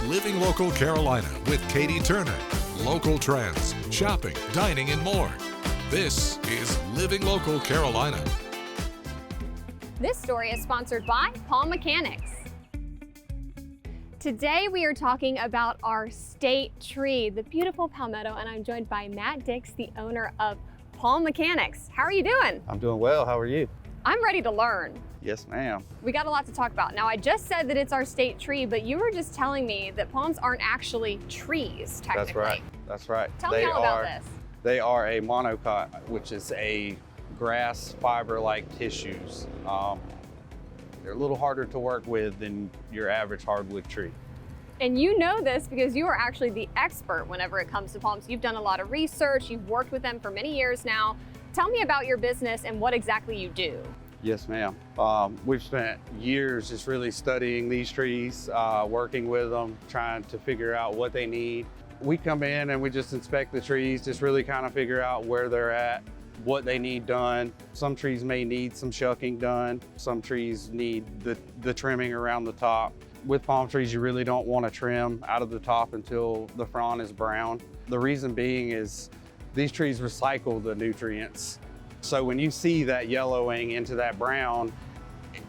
Living Local Carolina with Katie Turner. Local trends, shopping, dining, and more. This is Living Local Carolina. This story is sponsored by Palm Mechanics. Today we are talking about our state tree, the beautiful palmetto, and I'm joined by Matt Dix, the owner of Palm Mechanics. How are you doing? I'm doing well. How are you? I'm ready to learn. Yes, ma'am. We got a lot to talk about. Now, I just said that it's our state tree, but you were just telling me that palms aren't actually trees, technically. That's right. That's right. Tell me all about this. They are a monocot, which is a grass fiber-like tissues. They're a little harder to work with than your average hardwood tree. And you know this because you are actually the expert whenever it comes to palms. You've done a lot of research. You've worked with them for many years now. Tell me about your business and what exactly you do. Yes, ma'am. We've spent years just really studying these trees, working with them, trying to figure out what they need. We come in and we just inspect the trees, just really kind of figure out where they're at, what they need done. Some trees may need some shucking done. Some trees need the trimming around the top. With palm trees, you really don't want to trim out of the top until the frond is brown. The reason being is these trees recycle the nutrients. So when you see that yellowing into that brown,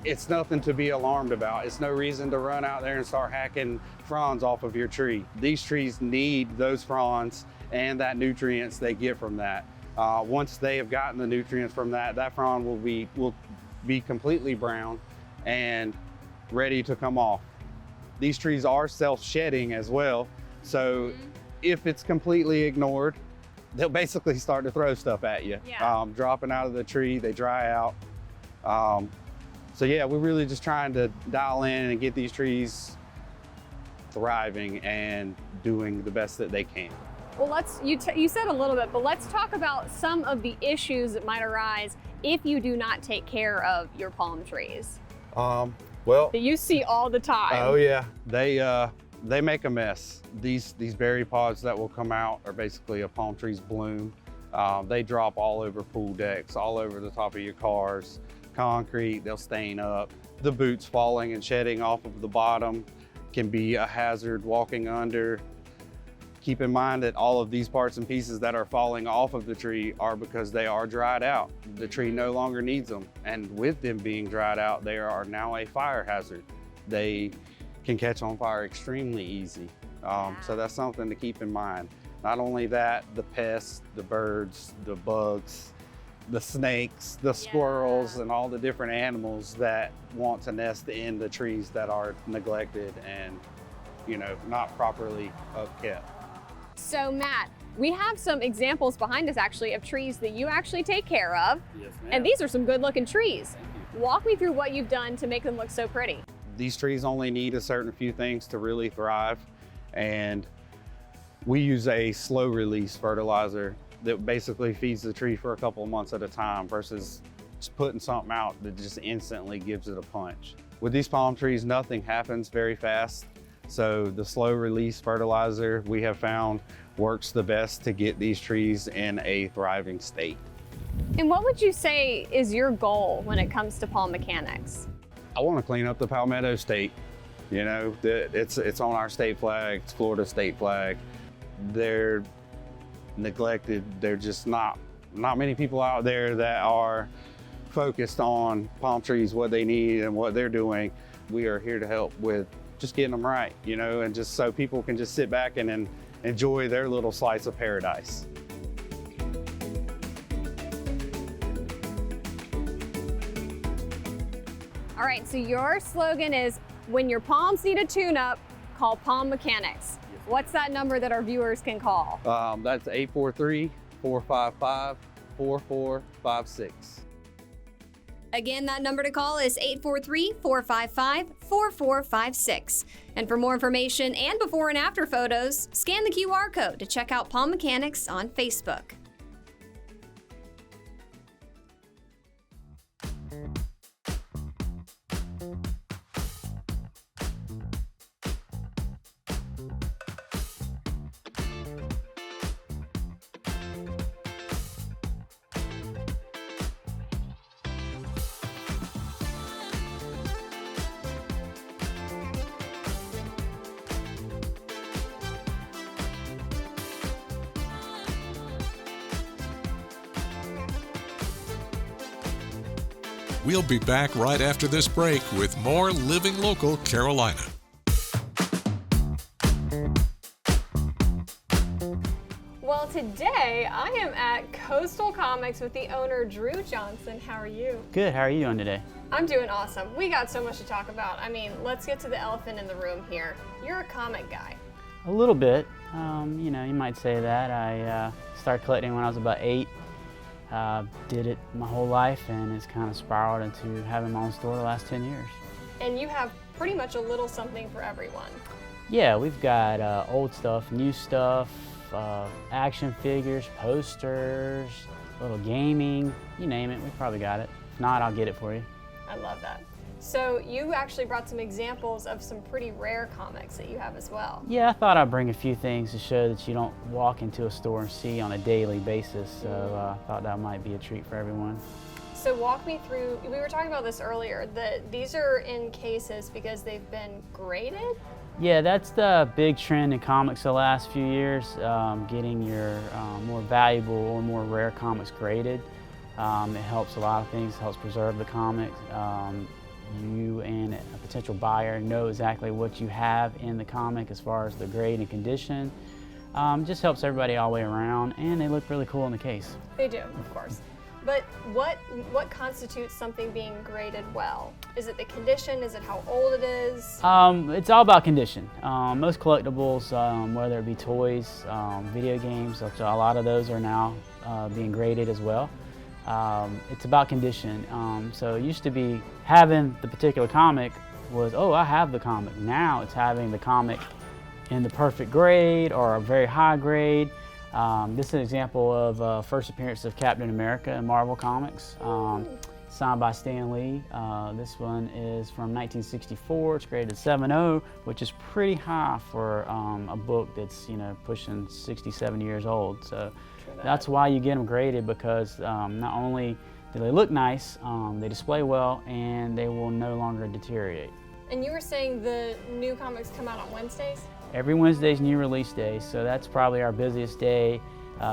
it's nothing to be alarmed about. It's no reason to run out there and start hacking fronds off of your tree. These trees need those fronds and that nutrients they get from that. Once they have gotten the nutrients from that, that frond will be completely brown and ready to come off. These trees are self-shedding as well. So if it's completely ignored, they'll basically start to throw stuff at you. Yeah. Dropping out of the tree, they dry out. So yeah, we're really just trying to dial in and get these trees thriving and doing the best that they can. Well, you said a little bit, but let's talk about some of the issues that might arise if you do not take care of your palm trees. Well, That you see all the time. oh yeah, they make a mess. These berry pods that will come out are basically a palm tree's bloom. They drop all over pool decks, all over the top of your cars, concrete, they'll stain up. The boots falling and shedding off of the bottom can be a hazard walking under. Keep in mind that all of these parts and pieces that are falling off of the tree are because they are dried out. The tree no longer needs them. And with them being dried out, they are now a fire hazard. They can catch on fire extremely easy. So that's something to keep in mind. Not only that, the pests, the birds, the bugs, the snakes, the squirrels, and all the different animals that want to nest in the trees that are neglected and, not properly upkept. So Matt, we have some examples behind us actually of trees that you actually take care of. Yes, ma'am. And these are some good looking trees. Walk me through what you've done to make them look so pretty. These trees only need a certain few things to really thrive. And we use a slow release fertilizer that basically feeds the tree for a couple of months at a time versus just putting something out that just instantly gives it a punch. With these palm trees, nothing happens very fast. So the slow release fertilizer we have found works the best to get these trees in a thriving state. And what would you say is your goal when it comes to Palm Mechanics? I want to clean up the Palmetto state. It's on our state flag, it's Florida state flag. They're neglected. They're just not many people out there that are focused on palm trees, what they need and what they're doing. We are here to help with just getting them right, and just so people can just sit back and enjoy their little slice of paradise. All right, so your slogan is, when your palms need a tune-up, call Palm Mechanics. What's that number that our viewers can call? That's 843-455-4456. Again, that number to call is 843-455-4456. And for more information and before and after photos, scan the QR code to check out Palm Mechanics on Facebook. We'll be back right after this break with more Living Local Carolina. Well, today I am at Coastal Comics with the owner, Drew Johnson. How are you? Good, how are you doing today? I'm doing awesome. We got so much to talk about. I mean, let's get to the elephant in the room here. You're a comic guy. A little bit, you know, you might say that. I started collecting when I was about 8. Did it my whole life, and it's kind of spiraled into having my own store the last 10 years. And you have pretty much a little something for everyone. Yeah, we've got old stuff, new stuff, action figures, posters, little gaming, you name it, we probably got it. If not, I'll get it for you. I love that. So you actually brought some examples of some pretty rare comics that you have as well. Yeah, I thought I'd bring a few things to show that you don't walk into a store and see on a daily basis, so I thought that might be a treat for everyone. So walk me through, we were talking about this earlier, that these are in cases because they've been graded? Yeah, that's the big trend in comics the last few years, getting your more valuable or more rare comics graded. It helps a lot of things, it helps preserve the comics. You and a potential buyer know exactly what you have in the comic as far as the grade and condition. Just helps everybody all the way around, and they look really cool in the case. They do, of course. But what constitutes something being graded well? Is it the condition? Is it how old it is? It's all about condition. Most collectibles, whether it be toys, video games, a lot of those are now being graded as well. It's about condition. So it used to be having the particular comic was, oh, I have the comic. Now it's having the comic in the perfect grade or a very high grade. This is an example of first appearance of Captain America in Marvel Comics, signed by Stan Lee. This one is from 1964. It's graded 7.0, which is pretty high for a book that's, you know, pushing 60, 70 years old. So that's why you get them graded, because not only do they look nice, they display well, and they will no longer deteriorate. And you were saying the new comics come out on Wednesdays? Every Wednesday's new release day, so that's probably our busiest day.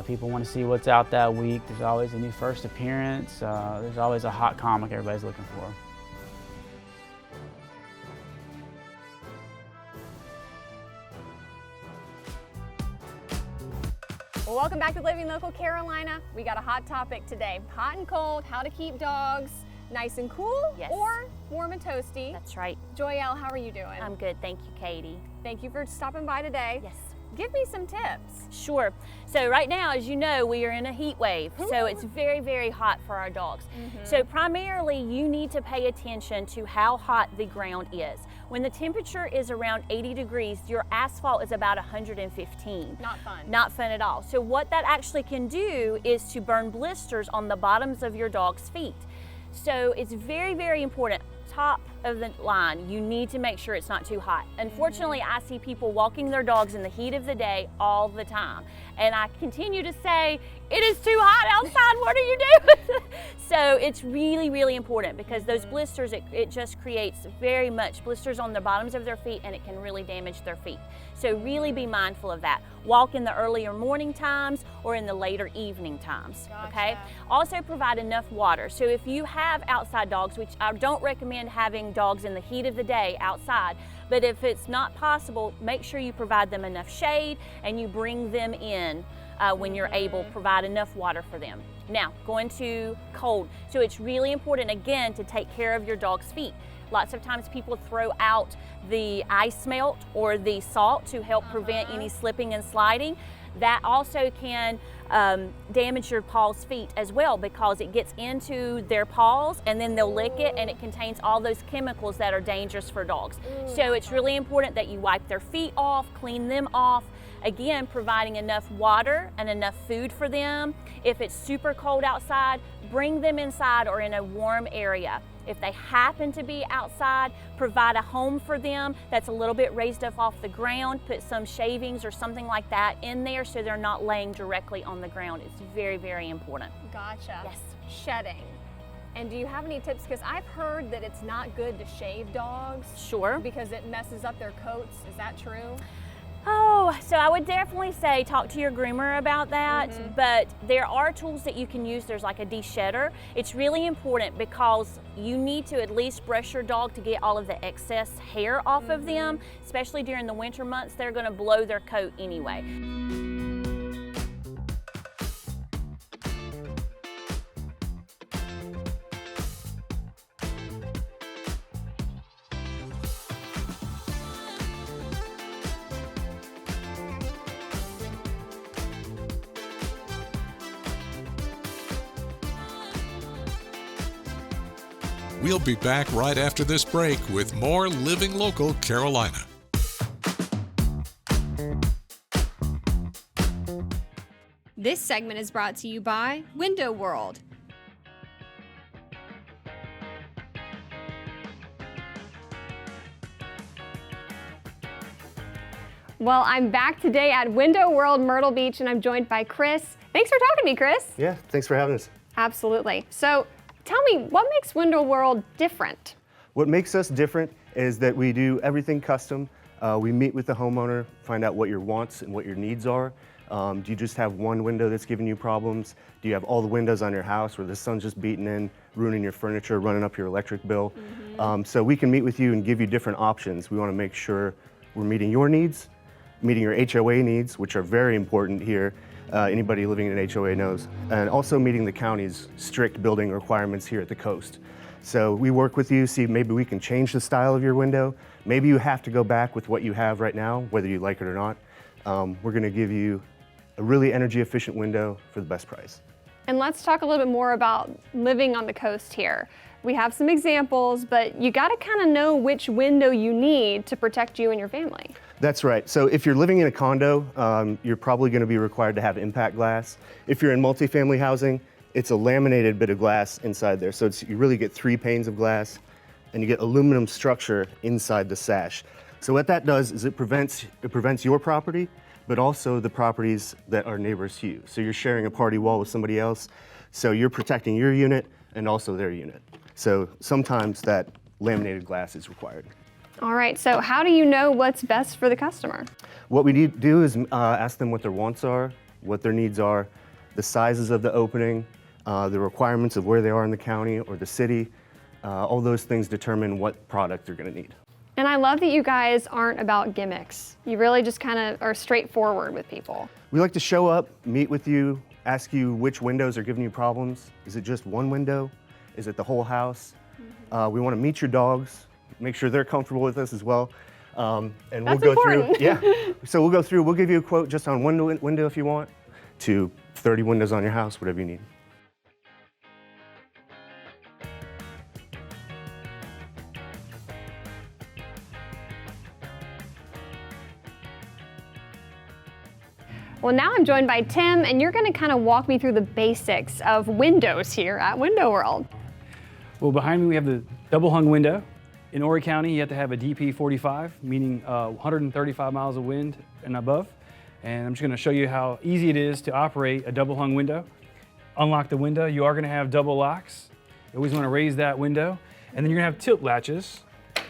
People want to see what's out that week. There's always a new first appearance. There's always a hot comic everybody's looking for. Well, welcome back to Living Local Carolina. We got a hot topic today. Hot and cold, how to keep dogs nice and cool, yes, or warm and toasty. That's right. Joyelle, how are you doing? I'm good, thank you, Katie. Thank you for stopping by today. Yes. Give me some tips. Sure. So right now, as you know, we are in a heat wave, so it's very, very hot for our dogs. So primarily, you need to pay attention to how hot the ground is. When the temperature is around 80 degrees, your asphalt is about 115. Not fun. Not fun at all. So what that actually can do is to burn blisters on the bottoms of your dog's feet. So it's very, very important. Top of the line, you need to make sure it's not too hot. Unfortunately, I see people walking their dogs in the heat of the day all the time. And I continue to say, it is too hot outside, what are you doing? So it's really, really important, because those blisters, it just creates very much blisters on the bottoms of their feet, and it can really damage their feet. So really be mindful of that. Walk in the earlier morning times or in the later evening times, okay? Also provide enough water. So if you have outside dogs, which I don't recommend having dogs in the heat of the day outside, but if it's not possible, make sure you provide them enough shade and you bring them in when you're able, provide enough water for them. Now, going to cold. So it's really important, again, to take care of your dog's feet. Lots of times people throw out the ice melt or the salt to help prevent any slipping and sliding. That also can damage your paw's feet as well, because it gets into their paws and then they'll lick it, and it contains all those chemicals that are dangerous for dogs. So it's really important that you wipe their feet off, clean them off. Again, providing enough water and enough food for them. If it's super cold outside, bring them inside or in a warm area. If they happen to be outside, provide a home for them that's a little bit raised up off the ground. Put some shavings or something like that in there so they're not laying directly on the ground. It's very, very important. Gotcha. Yes. Shedding. And do you have any tips? Because I've heard that it's not good to shave dogs. Sure. Because it messes up their coats. Is that true? Oh, so I would definitely say talk to your groomer about that, but there are tools that you can use. There's like a de-shedder. It's really important because you need to at least brush your dog to get all of the excess hair off of them, especially during the winter months. They're gonna blow their coat anyway. We'll be back right after this break with more Living Local Carolina. This segment is brought to you by Window World. Well, I'm back today at Window World Myrtle Beach, and I'm joined by Chris. Thanks for talking to me, Chris. Yeah, thanks for having us. Absolutely. So tell me, what makes Window World different? What makes us different is that we do everything custom. We meet with the homeowner, find out what your wants and what your needs are. Do you just have one window that's giving you problems? Do you have all the windows on your house where the sun's just beating in, ruining your furniture, running up your electric bill? So we can meet with you and give you different options. We want to make sure we're meeting your needs, meeting your HOA needs, which are very important here. Anybody living in an HOA knows, and also meeting the county's strict building requirements here at the coast. So we work with you, see maybe we can change the style of your window. Maybe you have to go back with what you have right now, whether you like it or not. We're gonna give you a really energy efficient window for the best price. And let's talk a little bit more about living on the coast here. We have some examples, but you gotta kind of know which window you need to protect you and your family. That's right. So if you're living in a condo, you're probably going to be required to have impact glass. If you're in multifamily housing, it's a laminated bit of glass inside there. So you really get 3 panes of glass, and you get aluminum structure inside the sash. So what that does is it prevents your property, but also the properties that are neighbors to you. So you're sharing a party wall with somebody else, so you're protecting your unit and also their unit. So sometimes that laminated glass is required. All right, so how do you know what's best for the customer? What we need to do is ask them what their wants are, what their needs are, the sizes of the opening, the requirements of where they are in the county or the city. All those things determine what product they're going to need. And I love that you guys aren't about gimmicks. You really just kind of are straightforward with people. We like to show up, meet with you, ask you which windows are giving you problems. Is it just one window? Is it the whole house? We want to meet your dogs, make sure they're comfortable with us as well. And That's we'll go important. through, yeah. So we'll go through, we'll give you a quote just on one window if you want, to 30 windows on your house, whatever you need. Well, now I'm joined by Tim, and you're going to kind of walk me through the basics of windows here at Window World. Well, behind me we have the double hung window. In Horry County, you have to have a DP 45, meaning 135 miles of wind and above. And I'm just gonna show you how easy it is to operate a double hung window. Unlock the window, you are gonna have double locks. You always wanna raise that window. And then you're gonna have tilt latches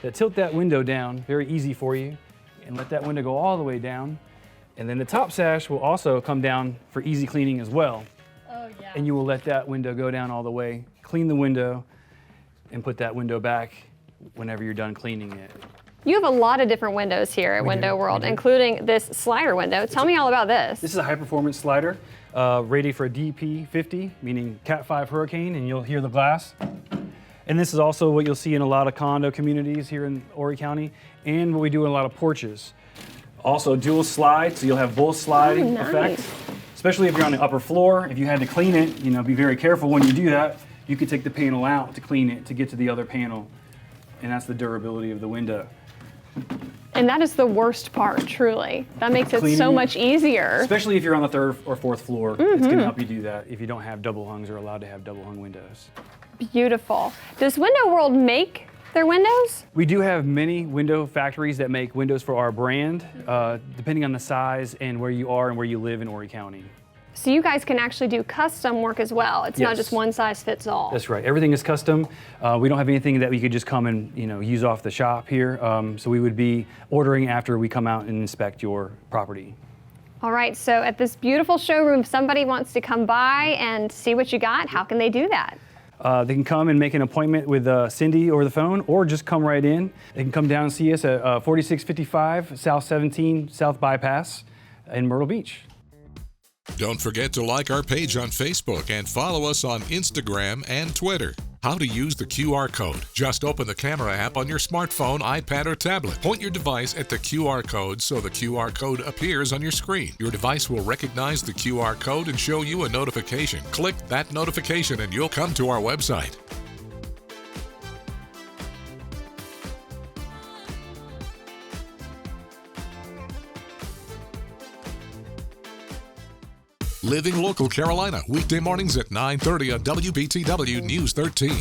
that tilt that window down, very easy for you, and let that window go all the way down. And then the top sash will also come down for easy cleaning as well. Oh, yeah. And you will let that window go down all the way, clean the window, and put that window back whenever you're done cleaning it. You have a lot of different windows here at Window World, including this slider window. Tell me all about this. This is a high-performance slider rated for a DP 50, meaning Cat 5 hurricane, and you'll hear the glass. And this is also what you'll see in a lot of condo communities here in Horry County, and what we do in a lot of porches. Also dual slide, so you'll have both sliding effect. Especially if you're on the upper floor, if you had to clean it, you know, be very careful when you do that. You could take the panel out to clean it to get to the other panel. And that's the durability of the window. And that is the worst part, truly. That makes it Cleaning so it. much easier. Especially if you're on the 3rd or 4th floor, it's gonna help you do that if you don't have double hungs or allowed to have double hung windows. Beautiful. Does Window World make their windows? We do have many window factories that make windows for our brand, depending on the size and where you are and where you live in Horry County. So you guys can actually do custom work as well. It's not Yes. just one size fits all. That's right. Everything is custom. We don't have anything that we could just come and use off the shop here. So we would be ordering after we come out and inspect your property. All right, so at this beautiful showroom, if somebody wants to come by and see what you got, how can they do that? They can come and make an appointment with Cindy over the phone, or just come right in. They can come down and see us at 4655 South 17 South Bypass in Myrtle Beach. Don't forget to like our page on Facebook and follow us on Instagram and Twitter. How to use the QR code. Just open the camera app on your smartphone, iPad, or tablet. Point your device at the QR code so the QR code appears on your screen. Your device will recognize the QR code and show you a notification. Click that notification and you'll come to our website. Living Local Carolina, weekday mornings at 9:30 on WBTW News 13.